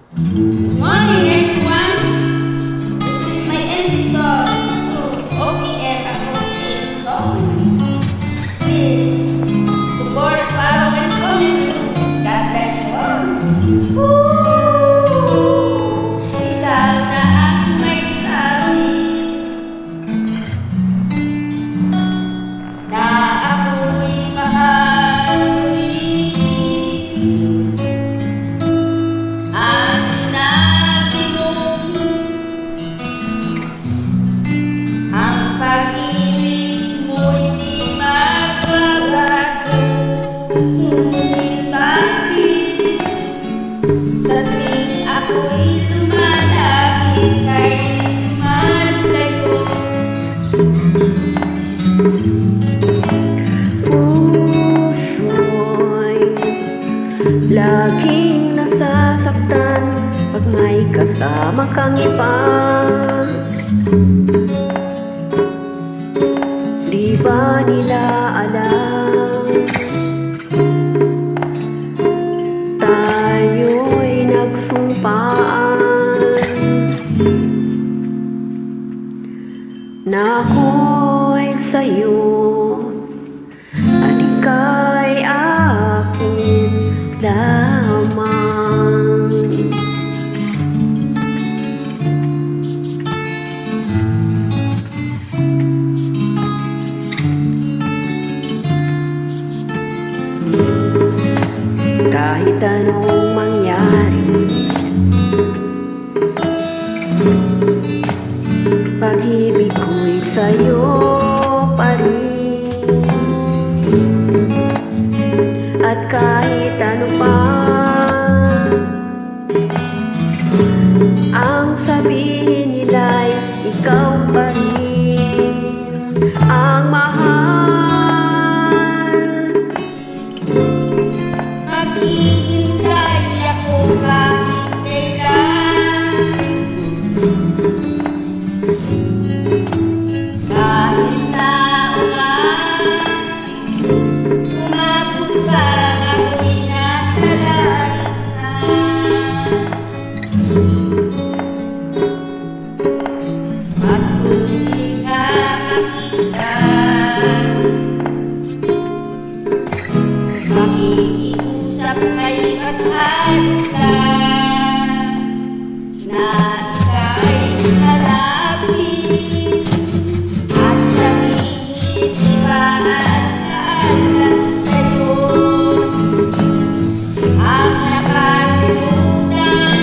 Good morning, everyone. This is my episode to OPM Acoustic Songs. Please support, follow, and comment. God bless you all. Woo! Ikaw na ang may sabi na ako'y mahal ulit. Ang sinabi mong ang pag-ibig mo'y di magbabago. Ngunit bakit sa tuwing ako'y lumalapit kay lumalayo? Puso'y laging nasasaktan pag may kasama kang iba. Di ba nila alam tayo'y nagsumpaan na ako'y sa'yo at ika'y akin lamang. Kahit anong mangyari, pag-ibig ko'y sa'yo pa rin. At kahit ano pa ang sabihin nila'y ikaw pa rin ang mahal. Maghihintay ako kahit kailan, kahit na ulan, umabot parang ako'y nasa langit na. At kung di ka makita, makikiusap kay Bathalda na ika'y halapin at sabihin ipaalala sa'yo ang nakalimutan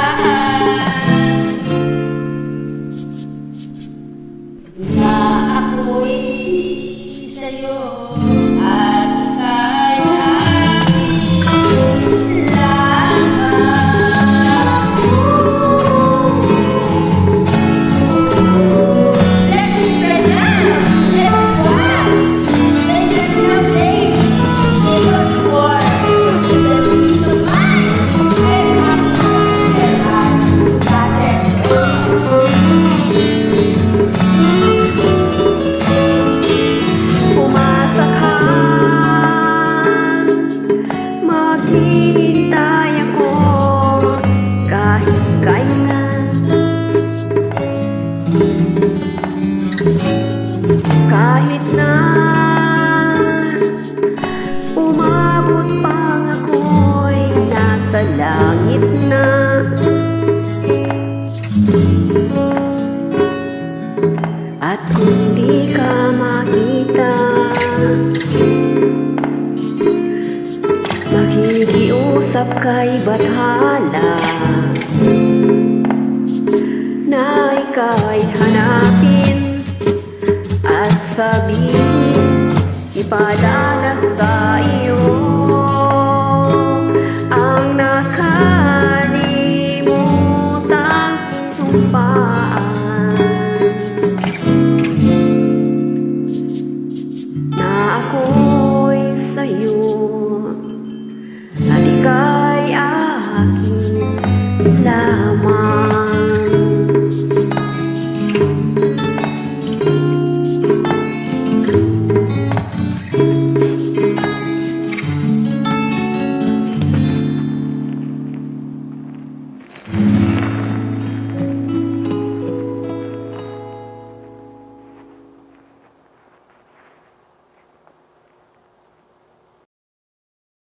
sumpahan na ako'y sa'yo at ika'y akin lamang. Let's spread out, let's fly, let's set no place, stay on the war, the peace of mind, and happiness in their lives. God bless you. Pumasa ka, maghihintay ako kahit kailan. Kahit na umabot pang ako'y nasa langit na. At kung di ka makita, makikiusap kay Bathala na ika'y hanapin at sabihin ipadalas sa iyo